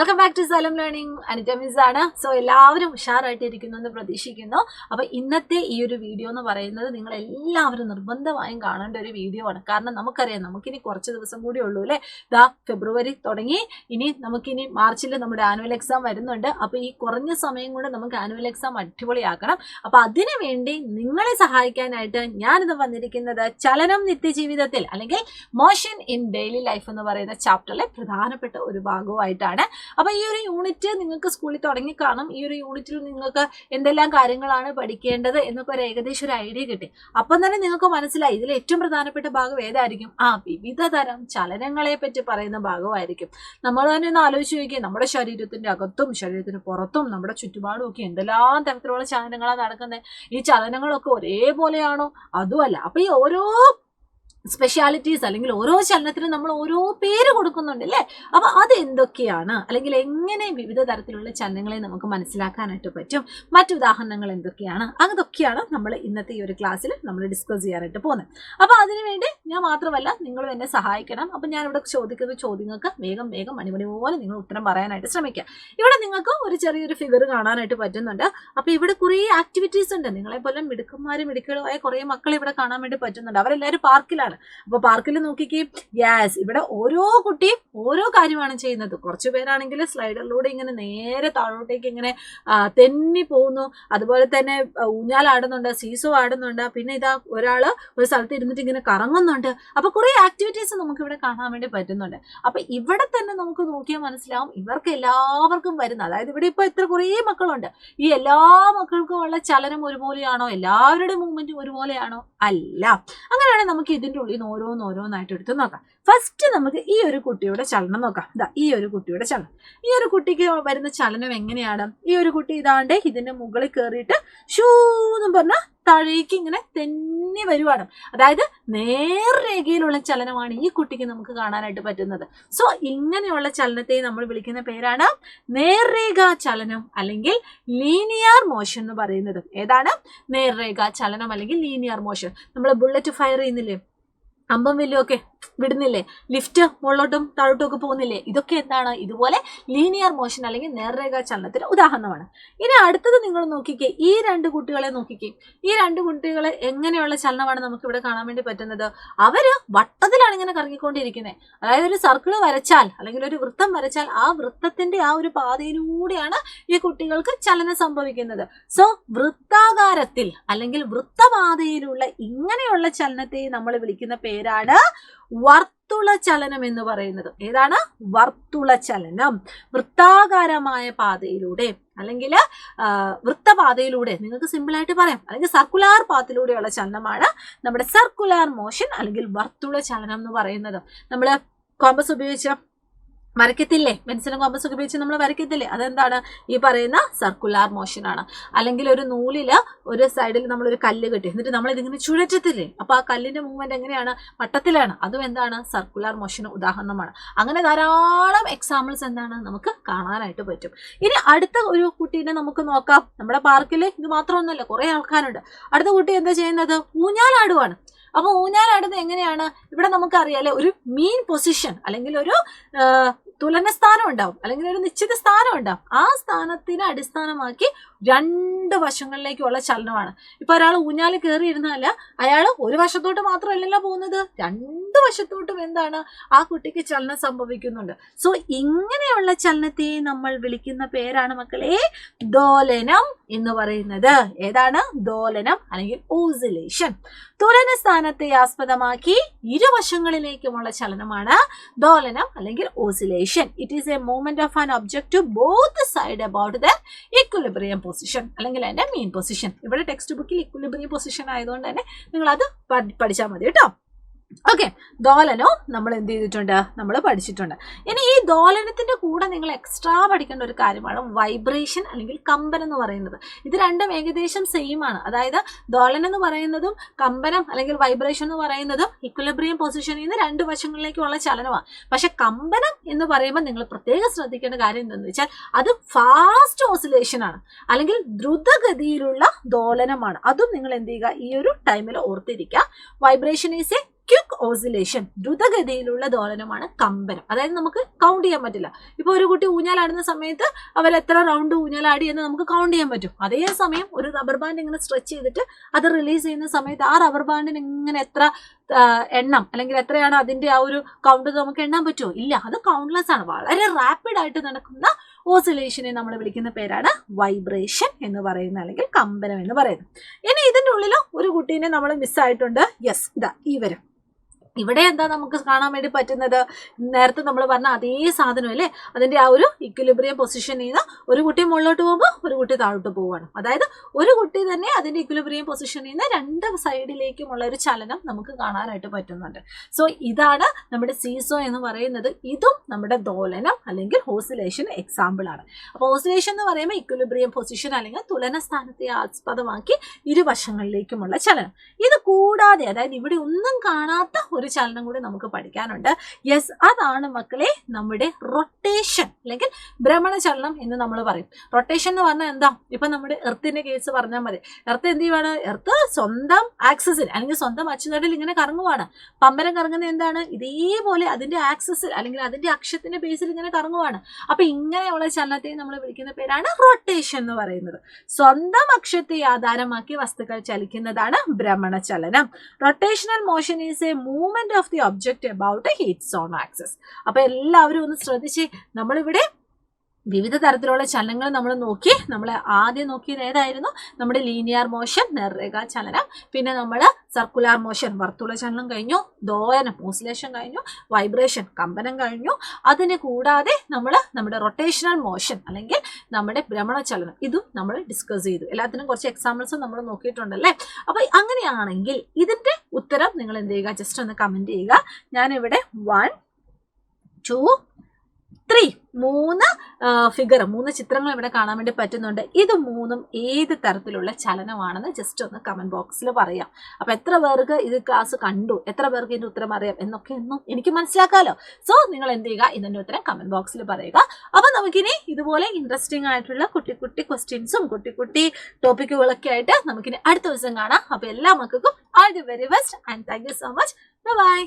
Welcome back to സലം learning. Anita miss ആണ്. So എല്ലാവരും ഉഷാറായിട്ടിരിക്കുന്നു എന്ന് പ്രതീക്ഷിക്കുന്നു. അപ്പോൾ ഇന്നത്തെ ഈ ഒരു വീഡിയോ എന്ന് പറയുന്നത് നിങ്ങൾ എല്ലാവരും നിർബന്ധമായും കാണേണ്ട ഒരു വീഡിയോ ആണ്. കാരണം നമുക്കറിയാം നമുക്കിനി കുറച്ച് ദിവസം കൂടി ഉള്ളൂ അല്ലേ. ഫെബ്രുവരി തുടങ്ങി, ഇനി നമുക്കിനി മാർച്ചിൽ നമ്മുടെ ആനുവൽ എക്സാം വരുന്നുണ്ട്. അപ്പോൾ ഈ കുറഞ്ഞ സമയം കൊണ്ട് നമുക്ക് ആനുവൽ എക്സാം അടിപൊളിയാക്കണം. അപ്പോൾ അതിനു വേണ്ടി നിങ്ങളെ സഹായിക്കാനായിട്ട് ഞാനിത് വന്നിരിക്കുന്നത് ചലനം നിത്യജീവിതത്തിൽ അല്ലെങ്കിൽ മോഷൻ ഇൻ ഡെയിലി ലൈഫ് എന്ന് പറയുന്ന ചാപ്റ്ററിലെ പ്രധാനപ്പെട്ട ഒരു ഭാഗമായിട്ടാണ്. അപ്പോൾ ഈ ഒരു യൂണിറ്റ് നിങ്ങൾക്ക് സ്കൂളിൽ തുടങ്ങി കാണും. ഈ ഒരു യൂണിറ്റിൽ നിങ്ങൾക്ക് എന്തെല്ലാം കാര്യങ്ങളാണ് പഠിക്കേണ്ടത് എന്നൊക്കെ ഒരു ഏകദേശം ഒരു ഐഡിയ കിട്ടി. അപ്പം തന്നെ നിങ്ങൾക്ക് മനസ്സിലായി ഇതിൽ ഏറ്റവും പ്രധാനപ്പെട്ട ഭാഗം ഏതായിരിക്കും? വിവിധ തരം ചലനങ്ങളെ പറ്റി പറയുന്ന ഭാഗമായിരിക്കും. നമ്മൾ തന്നെ ഒന്ന് ആലോചിച്ച് നോക്കിയാൽ നമ്മുടെ ശരീരത്തിന്റെ അകത്തും ശരീരത്തിന് പുറത്തും നമ്മുടെ ചുറ്റുപാടും ഒക്കെ എന്തെല്ലാം തരത്തിലുള്ള ചലനങ്ങളാണ് നടക്കുന്നത്. ഈ ചലനങ്ങളൊക്കെ ഒരേപോലെയാണോ? അതുമല്ല. അപ്പൊ ഈ ഓരോ സ്പെഷ്യാലിറ്റീസ് അല്ലെങ്കിൽ ഓരോ ചലനത്തിനും നമ്മൾ ഓരോ പേര് കൊടുക്കുന്നുണ്ട് അല്ലേ. അപ്പൊ അത് എന്തൊക്കെയാണ്, അല്ലെങ്കിൽ എങ്ങനെ വിവിധ തരത്തിലുള്ള ചലനങ്ങളെ നമുക്ക് മനസ്സിലാക്കാനായിട്ട് പറ്റും, മറ്റു ഉദാഹരണങ്ങൾ എന്തൊക്കെയാണ്, അതൊക്കെയാണ് നമ്മൾ ഇന്നത്തെ ഈ ഒരു ക്ലാസ്സിൽ നമ്മൾ ഡിസ്കസ് ചെയ്യാനായിട്ട് പോകുന്നത്. അപ്പൊ അതിനുവേണ്ടി ഞാൻ മാത്രമല്ല നിങ്ങളും എന്നെ സഹായിക്കണം. അപ്പൊ ഞാൻ ഇവിടെ ചോദിക്കുന്ന ചോദ്യങ്ങൾക്ക് വേഗം മണിമണി പോലെ നിങ്ങൾ ഉത്തരം പറയാനായിട്ട് ശ്രമിക്കുക. ഇവിടെ നിങ്ങൾക്ക് ഒരു ചെറിയൊരു ഫിഗർ കാണാനായിട്ട് പറ്റുന്നുണ്ട്. അപ്പൊ ഇവിടെ കുറേ ആക്ടിവിറ്റീസ് ഉണ്ട്. നിങ്ങളെ പോലെ മിടുക്കന്മാരും കുറേ മക്കളെ ഇവിടെ കാണാൻ വേണ്ടി പറ്റുന്നുണ്ട്. അവരെല്ലാവരും പാർക്കിലാണ്. അപ്പൊ പാർക്കിൽ നോക്കിക്കേ, യെസ്, ഇവിടെ ഓരോ കുട്ടിയും ഓരോ കാര്യമാണ് ചെയ്യുന്നത്. കുറച്ചു പേരാണെങ്കിൽ സ്ലൈഡറിലൂടെ ഇങ്ങനെ നേരെ താഴോട്ടേക്ക് ഇങ്ങനെ തെന്നി പോകുന്നു. അതുപോലെ തന്നെ ഊഞ്ഞാലാടുന്നുണ്ട്, സീസോ ആടുന്നുണ്ട്. പിന്നെ ഇതാ ഒരാള് ഒരു സ്ഥലത്ത് ഇരുന്നിട്ട് ഇങ്ങനെ കറങ്ങുന്നുണ്ട്. അപ്പൊ കുറെ ആക്ടിവിറ്റീസ് നമുക്ക് ഇവിടെ കാണാൻ വേണ്ടി പറ്റുന്നുണ്ട്. അപ്പൊ ഇവിടെ തന്നെ നമുക്ക് നോക്കിയാൽ മനസ്സിലാവും ഇവർക്ക് എല്ലാവർക്കും വരുന്ന, അതായത് ഇവിടെ ഇപ്പൊ എത്ര കുറേ മക്കളുണ്ട്, ഈ എല്ലാ മക്കൾക്കും ഉള്ള ചലനം ഒരുപോലെയാണോ? എല്ലാവരുടെ മൂവ്മെന്റും ഒരുപോലെയാണോ? അല്ല. അങ്ങനെയാണെങ്കിൽ നമുക്ക് ഇതിന്റെ ഉള്ളിൽ നിന്ന് ഓരോന്നായിട്ട് എടുത്ത് നോക്കാം. ഫസ്റ്റ് നമുക്ക് ഈ ഒരു കുട്ടിയുടെ ചലനം നോക്കാം. ഈ ഒരു കുട്ടിയുടെ ചലനം, ഈ ഒരു കുട്ടിക്ക് വരുന്ന ചലനം എങ്ങനെയാണ്? ഈ ഒരു കുട്ടി ഇതാണ്ട് ഇതിന്റെ മുകളിൽ കയറിയിട്ട് ഷൂ എന്ന് പറഞ്ഞ താഴേക്ക് ഇങ്ങനെ തെന്നി വരുവാണ്. അതായത് നേർരേഖയിലുള്ള ചലനമാണ് ഈ കുട്ടിക്ക് നമുക്ക് കാണാനായിട്ട് പറ്റുന്നത്. സോ ഇങ്ങനെയുള്ള ചലനത്തെ നമ്മൾ വിളിക്കുന്ന പേരാണ് നേർരേഖാ ചലനം അല്ലെങ്കിൽ ലീനിയർ മോഷൻ എന്ന് പറയുന്നത്. ഏതാണ്? നേർരേഖാ ചലനം അല്ലെങ്കിൽ ലീനിയർ മോഷൻ. നമ്മൾ ബുള്ളറ്റ് ഫയർ ചെയ്യുന്നില്ലേ, അമ്പം വില്ലുമൊക്കെ വിടുന്നില്ലേ, ലിഫ്റ്റ് മുകളിലോട്ടും താഴോട്ടും ഒക്കെ പോകുന്നില്ലേ, ഇതൊക്കെ എന്താണ്? ഇതുപോലെ ലീനിയർ മോഷൻ അല്ലെങ്കിൽ നേർരേഖാ ചലനത്തിന് ഉദാഹരണമാണ്. ഇനി അടുത്തത് നിങ്ങൾ നോക്കിക്കേ, ഈ രണ്ട് കുട്ടികളെ നോക്കിക്കേ. ഈ രണ്ട് കുട്ടികളെ എങ്ങനെയുള്ള ചലനമാണ് നമുക്ക് ഇവിടെ കാണാൻ വേണ്ടി പറ്റുന്നത്? അവര് വട്ടത്തിലാണ് ഇങ്ങനെ കറങ്ങിക്കൊണ്ടിരിക്കുന്നത്. അതായത് ഒരു സർക്കിൾ വരച്ചാൽ അല്ലെങ്കിൽ ഒരു വൃത്തം വരച്ചാൽ ആ വൃത്തത്തിന്റെ ആ ഒരു പാതയിലൂടെയാണ് ഈ കുട്ടികൾക്ക് ചലനം സംഭവിക്കുന്നത്. സോ വൃത്താകാരത്തിൽ അല്ലെങ്കിൽ വൃത്തപാതയിലുള്ള ഇങ്ങനെയുള്ള ചലനത്തെ നമ്മൾ വിളിക്കുന്ന പേരാണ് വർത്തുള ചലനം എന്ന് പറയുന്നത്. ഏതാണ്? വർത്തുള ചലനം. വൃത്താകാരമായ പാതയിലൂടെ അല്ലെങ്കിൽ വൃത്തപാതയിലൂടെ നിങ്ങൾക്ക് സിമ്പിൾ ആയിട്ട് പറയാം, അല്ലെങ്കിൽ സർക്കുലാർ പാത്തിലൂടെയുള്ള ചലനമാണ് നമ്മുടെ സർക്കുലാർ മോഷൻ അല്ലെങ്കിൽ വർത്തുള ചലനം എന്ന് പറയുന്നത്. നമ്മൾ കോമ്പസ് ഉപയോഗിച്ച് വരയ്ക്കത്തില്ലേ, പെൻസിലും കോമ്പസ് ഒക്കെ ഉപയോഗിച്ച് നമ്മൾ വരയ്ക്കത്തില്ലേ, അതെന്താണ്? ഈ പറയുന്ന സർക്കുലാർ മോഷൻ ആണ്. അല്ലെങ്കിൽ ഒരു നൂലില് ഒരു സൈഡിൽ നമ്മളൊരു കല്ല് കെട്ടി എന്നിട്ട് നമ്മൾ ഇതിങ്ങനെ ചുഴറ്റത്തില്ലേ, അപ്പൊ ആ കല്ലിന്റെ മൂവ്മെന്റ് എങ്ങനെയാണ്? വട്ടത്തിലാണ്. അതും എന്താണ്? സർക്കുലാർ മോഷന് ഉദാഹരണമാണ്. അങ്ങനെ ധാരാളം എക്സാമ്പിൾസ് എന്താണ് നമുക്ക് കാണാനായിട്ട് പറ്റും. ഇനി അടുത്ത ഒരു കുട്ടീനെ നമുക്ക് നോക്കാം. നമ്മുടെ പാർക്കിൽ ഇത് മാത്രമൊന്നുമല്ല, കുറെ ആൾക്കാരുണ്ട്. അടുത്ത കുട്ടി എന്താ ചെയ്യുന്നത്? ഊഞ്ഞാലാടുവാണ്. അപ്പൊ ഊഞ്ഞാലാടുന്നത് എങ്ങനെയാണ്? ഇവിടെ നമുക്കറിയാലേ ഒരു മീൻ പൊസിഷൻ അല്ലെങ്കിൽ ഒരു തുലന സ്ഥാനം ഉണ്ടാവും, അല്ലെങ്കിൽ ഒരു നിശ്ചിത സ്ഥാനം ഉണ്ടാവും. ആ സ്ഥാനത്തിനെ അടിസ്ഥാനമാക്കി രണ്ട് വശങ്ങളിലേക്കുള്ള ചലനമാണ്. ഇപ്പൊ ഒരാൾ ഊഞ്ഞാല് കയറി ഇരുന്നാല് അയാൾ ഒരു വശത്തോട്ട് മാത്രമല്ലല്ലോ പോകുന്നത്, രണ്ട് വശത്തോട്ടും എന്താണ്? ആ കുട്ടിക്ക് ചലനം സംഭവിക്കുന്നുണ്ട്. സോ ഇങ്ങനെയുള്ള ചലനത്തെ നമ്മൾ വിളിക്കുന്ന പേരാണ് മക്കളെ ദോലനം എന്ന് പറയുന്നത്. ഏതാണ്? ദോലനം അല്ലെങ്കിൽ ഓസിലേഷൻ. തുലന സ്ഥാനത്തെ ആസ്പദമാക്കി ഇരുവശങ്ങളിലേക്കുമുള്ള ചലനമാണ് ദോലനം അല്ലെങ്കിൽ oscillation. It is a movement of an object to both sides about the equilibrium position അല്ലെങ്കിൽ അതിന്റെ മീൻ പൊസിഷൻ. ഇവിടെ ടെക്സ്റ്റ് ബുക്കിൽ ഇക്വിലിബ്രിയം പൊസിഷൻ ആയതുകൊണ്ട് തന്നെ നിങ്ങൾ അത് പഠിച്ചാൽ മതി കേട്ടോ. ഓക്കെ, ദോലനവും നമ്മൾ എന്ത് ചെയ്തിട്ടുണ്ട്? നമ്മൾ പഠിച്ചിട്ടുണ്ട്. ഇനി ഈ ദോലനത്തിന്റെ കൂടെ നിങ്ങൾ എക്സ്ട്രാ പഠിക്കേണ്ട ഒരു കാര്യമാണ് വൈബ്രേഷൻ അല്ലെങ്കിൽ കമ്പനം എന്ന് പറയുന്നത്. ഇത് രണ്ടും ഏകദേശം സെയിം ആണ്. അതായത് ദോലനം എന്ന് പറയുന്നതും കമ്പനം അല്ലെങ്കിൽ വൈബ്രേഷൻ എന്ന് പറയുന്നതും ഇക്വിലിബ്രിയം പൊസിഷനിൽ നിന്ന് രണ്ട് വശങ്ങളിലേക്കുള്ള ചലനമാണ്. പക്ഷെ കമ്പനം എന്ന് പറയുമ്പോൾ നിങ്ങൾ പ്രത്യേകം ശ്രദ്ധിക്കേണ്ട കാര്യം എന്താണെന്ന് വെച്ചാൽ അത് ഫാസ്റ്റ് ഓസിലേഷൻ ആണ് അല്ലെങ്കിൽ ദ്രുതഗതിയിലുള്ള ദോലനമാണ്. അതും നിങ്ങൾ എന്ത് ചെയ്യുക? ഈ ഒരു ടൈമിൽ ഓർത്തിരിക്കുക. Vibration is A quick oscillation, ദ്രുതഗതിയിലുള്ള ദോലനമാണ് കമ്പനം. അതായത് നമുക്ക് കൗണ്ട് ചെയ്യാൻ പറ്റില്ല. ഇപ്പൊ ഒരു കുട്ടി ഊഞ്ഞാലാടുന്ന സമയത്ത് അവർ എത്ര റൗണ്ട് ഊഞ്ഞാലാടി എന്ന് നമുക്ക് കൗണ്ട് ചെയ്യാൻ പറ്റും. അതേസമയം ഒരു റബ്ബർ ബാൻഡ് ഇങ്ങനെ സ്ട്രെച്ച് ചെയ്തിട്ട് അത് റിലീസ് ചെയ്യുന്ന സമയത്ത് ആ റബ്ബർ ബാൻഡിന് ഇങ്ങനെ എത്ര എണ്ണം അല്ലെങ്കിൽ എത്രയാണ് അതിന്റെ ആ ഒരു കൗണ്ട് നമുക്ക് എണ്ണാൻ പറ്റുമോ? ഇല്ല, അത് കൗണ്ട്ലെസ് ആണ്. വളരെ റാപ്പിഡ് ആയിട്ട് നടക്കുന്ന ഓസിലേഷനെ നമ്മൾ വിളിക്കുന്ന പേരാണ് വൈബ്രേഷൻ എന്ന് പറയുന്നത്, അല്ലെങ്കിൽ കമ്പനം എന്ന് പറയുന്നത്. ഇനി ഇതിന്റെ ഉള്ളിൽ ഒരു കുട്ടീനെ നമ്മൾ മിസ്സായിട്ടുണ്ട്. യെസ്, ഇതാ ഇവരും. ഇവിടെ എന്താ നമുക്ക് കാണാൻ വേണ്ടി പറ്റുന്നത്? നേരത്തെ നമ്മൾ പറഞ്ഞ അതേ സാധനം അല്ലേ, അതിന്റെ ആ ഒരു ഇക്വിലിബ്രിയം പൊസിഷനിൽ നിന്ന് ഒരു കുട്ടി മുകളിലോട്ട് പോകുമ്പോൾ ഒരു കുട്ടി താഴോട്ട് പോവുകയാണ്. അതായത് ഒരു കുട്ടി തന്നെ അതിന്റെ ഇക്വിലിബ്രിയം പൊസിഷനിൽ നിന്ന് രണ്ട് സൈഡിലേക്കുമുള്ള ഒരു ചലനം നമുക്ക് കാണാനായിട്ട് പറ്റുന്നുണ്ട്. സോ ഇതാണ് നമ്മുടെ സീസോ എന്ന് പറയുന്നത്. ഇതും നമ്മുടെ ദോലനം അല്ലെങ്കിൽ ഓസിലേഷൻ എക്സാമ്പിൾ ആണ്. അപ്പോൾ ഓസിലേഷൻ എന്ന് പറയുമ്പോൾ ഇക്വിലിബ്രിയം പൊസിഷൻ അല്ലെങ്കിൽ തുലന സ്ഥാനത്തെ ആസ്പദമാക്കി ഇരുവശങ്ങളിലേക്കുമുള്ള ചലനം. ഇത് കൂടാതെ അതായത് ഇവിടെ ഒന്നും കാണാത്ത ഒരു ചലനം കൂടി നമുക്ക് പഠിക്കാനുണ്ട്. യെസ്, അതാണ് മക്കളെ നമ്മുടെ റൊട്ടേഷൻ അല്ലെങ്കിൽ ഭ്രമണചലനം എന്ന് നമ്മൾ പറയും. റൊട്ടേഷൻ എന്ന് പറഞ്ഞാൽ എന്താ? ഇപ്പൊ നമ്മുടെ എർത്തിന്റെ കേസ് പറഞ്ഞാൽ മതി. എർത്ത് എന്ത് ചെയ്യുവാണ്? എർത്ത് സ്വന്തം ആക്സിസിൽ അല്ലെങ്കിൽ സ്വന്തം അച്ചുതണ്ടിൽ ഇങ്ങനെ കറങ്ങുവാണ്. പമ്പരം കറങ്ങുന്നത് എന്താണ്? ഇതേപോലെ അതിന്റെ ആക്സിസിൽ അല്ലെങ്കിൽ അതിന്റെ അക്ഷത്തിന്റെ ബേസിൽ ഇങ്ങനെ കറങ്ങുവാണ്. അപ്പൊ ഇങ്ങനെയുള്ള ചലനത്തെ നമ്മൾ വിളിക്കുന്ന പേരാണ് റൊട്ടേഷൻ എന്ന് പറയുന്നത്. സ്വന്തം അക്ഷത്തെ ആധാരമാക്കി വസ്തുക്കൾ ചലിക്കുന്നതാണ് ഭ്രമണചലനം. Rotational motion is a movement of the object about its own axis. അപ്പൊ എല്ലാവരും ഒന്ന് ശ്രദ്ധിച്ച്, നമ്മളിവിടെ വിവിധ തരത്തിലുള്ള ചലനങ്ങൾ നമ്മൾ നോക്കി. നമ്മൾ ആദ്യം നോക്കിയത് ഏതായിരുന്നു? നമ്മുടെ ലീനിയർ മോഷൻ, നേർരേഖാ ചലനം. പിന്നെ നമ്മൾ സർക്കുലാർ മോഷൻ, വർത്തുള ചലനം കഴിഞ്ഞു. ദോലനം, ഓസിലേഷൻ കഴിഞ്ഞു. വൈബ്രേഷൻ, കമ്പനം കഴിഞ്ഞു. അതിന് കൂടാതെ നമ്മൾ നമ്മുടെ റൊട്ടേഷണൽ മോഷൻ അല്ലെങ്കിൽ നമ്മുടെ ഭ്രമണചലനം, ഇതും നമ്മൾ ഡിസ്കസ് ചെയ്തു. എല്ലാത്തിനും കുറച്ച് എക്സാമ്പിൾസും നമ്മൾ നോക്കിയിട്ടുണ്ടല്ലേ. അപ്പൊ അങ്ങനെയാണെങ്കിൽ ഇതിന്റെ ഉത്തരം നിങ്ങൾ എന്ത് ചെയ്യുക? ജസ്റ്റ് ഒന്ന് കമന്റ് ചെയ്യുക. ഞാനിവിടെ 1, 2, 3 മൂന്ന് ചിത്രങ്ങൾ ഇവിടെ കാണാൻ വേണ്ടി പറ്റുന്നുണ്ട്. ഇത് മൂന്നും ഏത് തരത്തിലുള്ള ചലനമാണെന്ന് ജസ്റ്റ് ഒന്ന് കമന്റ് ബോക്സിൽ പറയാം. അപ്പൊ എത്ര പേർക്ക് ഇത് ക്ലാസ് കണ്ടു, എത്ര പേർക്ക് ഇതിന്റെ ഉത്തരം അറിയാം എന്നൊക്കെ ഒന്നും എനിക്ക് മനസ്സിലാക്കാമല്ലോ. സോ നിങ്ങൾ എന്ത് ചെയ്യുക? ഇതിന്റെ ഉത്തരം കമന്റ് ബോക്സിൽ പറയുക. അപ്പൊ നമുക്കിനി ഇതുപോലെ ഇൻട്രസ്റ്റിംഗ് ആയിട്ടുള്ള കുട്ടി കുട്ടി ക്വസ്റ്റ്യൻസും കുട്ടി കുട്ടി ടോപ്പിക്കുകളൊക്കെ ആയിട്ട് നമുക്കിനി അടുത്ത ദിവസം കാണാം. അപ്പൊ എല്ലാ മക്കൾക്കും all the very best and thank you so much. By.